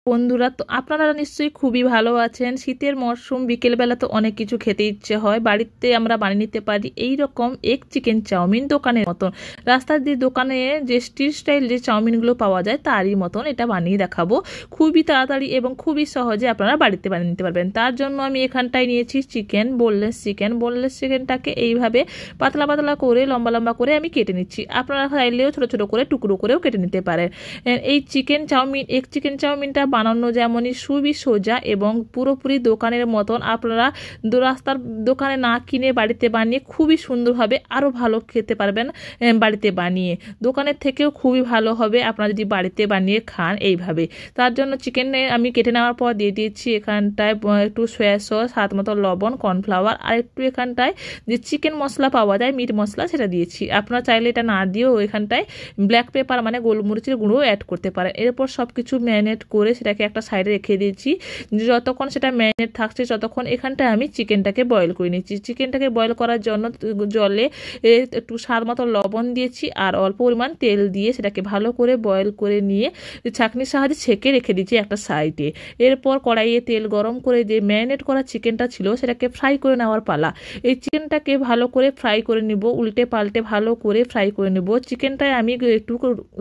বন্ধুরা, তো আপনারা নিশ্চয়ই খুবই ভালো আছেন। শীতের মরশুম, বিকেলবেলা তো অনেক কিছু খেতে ইচ্ছে হয়। বাড়িতে আমরা বানিয়ে নিতে পারি এই রকম এগ চিকেন চাউমিন, দোকানের মতন। রাস্তার যে দোকানে যে স্ট্রিট স্টাইল যে চাউমিনগুলো পাওয়া যায় তারই মতন এটা বানিয়ে দেখাবো। খুবই তাড়াতাড়ি এবং খুবই সহজে আপনারা বাড়িতে বানিয়ে নিতে পারবেন। তার জন্য আমি এখানটায় নিয়েছি চিকেন, বোনলেস চিকেন। বোনলেস চিকেনটাকে এইভাবে পাতলা পাতলা করে লম্বা লম্বা করে আমি কেটে নিচ্ছি। আপনারা চাইলেও ছোটো ছোটো করে টুকরো করেও কেটে নিতে পারেন। এই চিকেন চাউমিন, এগ চিকেন চাউমিনটা বানানো যেমনই খুবই সোজা এবং পুরোপুরি দোকানের মতন। আপনারা রাস্তার দোকানে না কিনে বাড়িতে বানিয়ে খুবই সুন্দরভাবে আরও ভালো খেতে পারবেন বাড়িতে বানিয়ে। দোকানের থেকেও খুবই ভালো হবে আপনারা যদি বাড়িতে বানিয়ে খান এইভাবে। তার জন্য চিকেনে আমি কেটে নেওয়ার পর দিয়ে দিয়েছি এখানটায় একটু সয়া সস, স্বাদ মতো লবণ, কর্নফ্লাওয়ার, আর একটু এখানটায় যে চিকেন মশলা পাওয়া যায়, মিট মশলা, সেটা দিয়েছি। আপনারা চাইলে এটা না দিয়েও এখানটায় ব্ল্যাক পেপার মানে গোলমরিচের গুঁড়ো অ্যাড করতে পারেন। এরপর সব কিছু ম্যারিনেট করে সেটাকে একটা সাইডে রেখে দিয়েছি। যতক্ষণ সেটা ম্যারিনেট থাকছে ততক্ষণ এখানটায় আমি চিকেনটাকে বয়েল করে নিচ্ছি। চিকেনটাকে বয়েল করার জন্য জলে একটু স্বাদ মতো লবণ দিয়েছি আর অল্প পরিমাণ তেল দিয়ে সেটাকে ভালো করে বয়েল করে নিয়ে ছাঁকনির সাহায্যে ছেঁকে রেখে দিয়েছি একটা সাইডে। এরপর কড়াইয়ে তেল গরম করে যে ম্যারিনেট করা চিকেনটা ছিল সেটাকে ফ্রাই করে নেওয়ার পালা। এই চিকেনটাকে ভালো করে ফ্রাই করে নিব, উল্টে পাল্টে ভালো করে ফ্রাই করে নেব। চিকেনটায় আমি একটু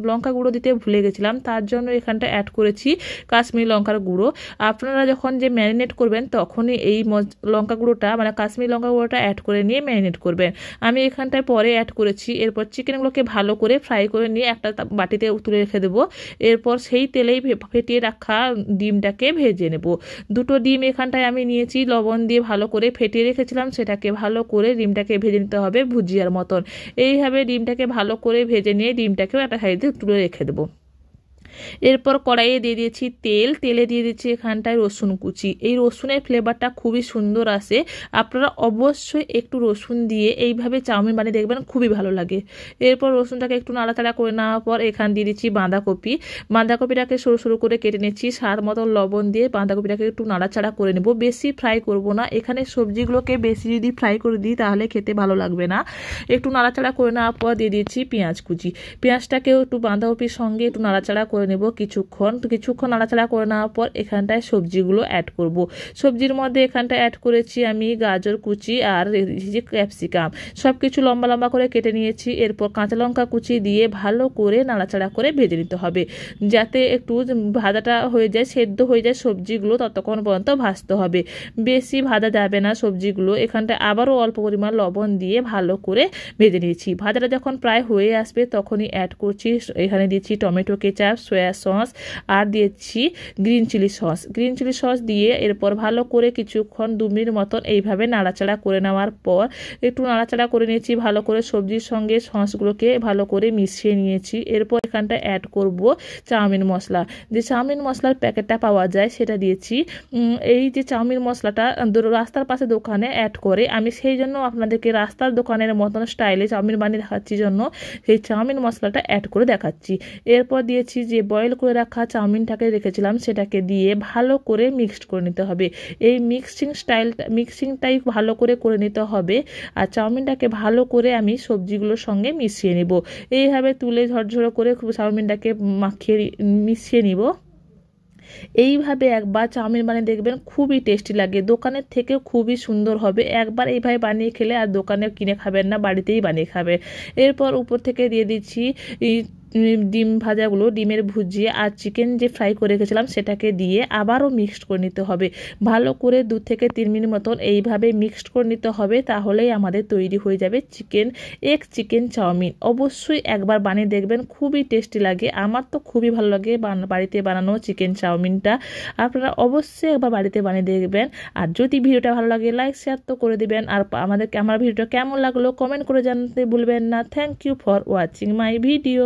লঙ্কা গুঁড়ো দিতে ভুলে গেছিলাম, তার জন্য এখানটা অ্যাড করেছি কাশ্মীরি লঙ্কার গুঁড়ো। আপনারা যখন যে ম্যারিনেট করবেন তখনই এই লঙ্কা গুঁড়োটা মানে কাশ্মীরি লঙ্কা গুঁড়োটা অ্যাড করে নিয়ে ম্যারিনেট করবেন। আমি এখানটায় পরে অ্যাড করেছি। এরপর চিকেনগুলোকে ভালো করে ফ্রাই করে নিয়ে একটা বাটিতে তুলে রেখে দেবো। এরপর সেই তেলেই ফেটিয়ে রাখা ডিমটাকে ভেজে নেব। দুটো ডিম এখানটায় আমি নিয়েছি, লবণ দিয়ে ভালো করে ফেটিয়ে রেখেছিলাম, সেটাকে ভালো করে ডিমটাকে ভেজে নিতে হবে ভুজিয়ার মতন। এইভাবে ডিমটাকে ভালো করে ভেজে নিয়ে ডিমটাকেও একটা সাইডে তুলে রেখে দেবো। এরপর কড়াইয়ে দিয়ে দিয়েছি তেলে দিয়ে দিচ্ছি এখানটায় রসুন কুচি। এই রসুনের ফ্লেভারটা খুবই সুন্দর আসে। আপনারা অবশ্যই একটু রসুন দিয়ে এইভাবে চাউমিন বানিয়ে দেখবেন, খুবই ভালো লাগে। এরপর রসুনটাকে একটু নাড়াচাড়া করে নেওয়ার পর এখান দিয়ে দিচ্ছি বাঁধাকপিটাকে সরু সরু করে কেটে নিচ্ছি। স্বাদ মতো লবণ দিয়ে বাঁধাকপিটাকে একটু নাড়াচাড়া করে নেব, বেশি ফ্রাই করব না। এখানে সবজিগুলোকে বেশি যদি ফ্রাই করে দিই তাহলে খেতে ভালো লাগবে না। একটু নাড়াচাড়া করে নেওয়ার পর দিয়ে দিচ্ছি পেঁয়াজ কুচি। পেঁয়াজটাকেও একটু বাঁধাকপির সঙ্গে একটু নাড়াচাড়া করে নেব কিছুক্ষণ নাড়াচাড়া করে নেওয়ার পর এখানটায় সবজিগুলো অ্যাড করব। সবজির মধ্যে এখানটায় অ্যাড করেছি আমি গাজর কুচি আর ক্যাপসিকাম, সব কিছু লম্বা লম্বা করে কেটে নিয়েছি। এরপর কাঁচা লঙ্কা কুচি দিয়ে ভালো করে নাড়াচাড়া করে ভেজে নিতে হবে, যাতে একটু ভাজাটা হয়ে যায়, সেদ্ধ হয়ে যায় সবজিগুলো, ততক্ষণ পর্যন্ত ভাজতে হবে। বেশি ভাজা যাবে না সবজিগুলো। এখানটায় আবারও অল্প পরিমাণ লবণ দিয়ে ভালো করে ভেজে নিয়েছি। ভাজাটা যখন প্রায় হয়ে আসবে তখনই অ্যাড করছি এখানে দিচ্ছি টমেটো কেচাপ, সয়া সস, আর দিয়েছি গ্রিন চিলি সস দিয়ে এরপর ভালো করে কিছুক্ষণ 2 মিনিট মতন এইভাবে নাড়াচাড়া করে নেওয়ার পর একটু নাড়াচাড়া করে নিয়েছি ভালো করে। সবজির সঙ্গে সসগুলোকে ভালো করে মিশিয়ে নিয়েছি। এরপর এখানটা অ্যাড করব চাউমিন মশলা। যে চাউমিন মশলার প্যাকেটটা পাওয়া যায় সেটা দিয়েছি। এই যে চাউমিন মশলাটা রাস্তার পাশে দোকানে অ্যাড করে, আমি সেই জন্য আপনাদেরকে রাস্তার দোকানের মতন স্টাইলে চাউমিন বানিয়ে দেখাচ্ছি জন্য সেই চাউমিন মশলাটা অ্যাড করে দেখাচ্ছি। এরপর দিয়েছি যে বয়েল করে রাখা চাউমিনটাকে রেখেছিলাম, সেটাকে দিয়ে ভালো করে মিক্সড করে নিতে হবে। এই মিক্সিংটাই ভালো করে নিতে হবে। আর চাউমিনটাকে ভালো করে আমি সবজিগুলোর সঙ্গে মিশিয়ে নেব। এইভাবে তুলে ঝরঝরে করে চাউমিনটাকে মিশিয়ে নিব। এইভাবে একবার চাউমিন বানিয়ে দেখবেন, খুবই টেস্টি লাগে, দোকানের থেকেও খুবই সুন্দর হবে। একবার এইভাবে বানিয়ে খেলে আর দোকানে কিনে খাবেন না, বাড়িতেই বানিয়ে খাবে। এরপর উপর থেকে দিয়ে দিচ্ছি ডিম ভাজাগুলো, ডিমের ভুজিয়া আর চিকেন যে ফ্রাই করে রেখেছিলাম সেটাকে দিয়ে আবারও মিক্সড করে নিতে হবে ভালো করে। 2 থেকে 3 মিনিট মতন এইভাবে মিক্সড করে নিতে হবে, তাহলেই আমাদের তৈরি হয়ে যাবে এগ চিকেন চাউমিন। অবশ্যই একবার বানিয়ে দেখবেন, খুবই টেস্টি লাগে। আমার তো খুবই ভালো লাগে বাড়িতে বানানো চিকেন চাউমিনটা। আপনারা অবশ্যই একবার বাড়িতে বানিয়ে দেখবেন। আর যদি ভিডিওটা ভালো লাগে লাইক শেয়ার তো করে দিবেন। আর আমার ভিডিওটা কেমন লাগলো কমেন্ট করে জানাতে ভুলবেন না। Thank you for watching my video.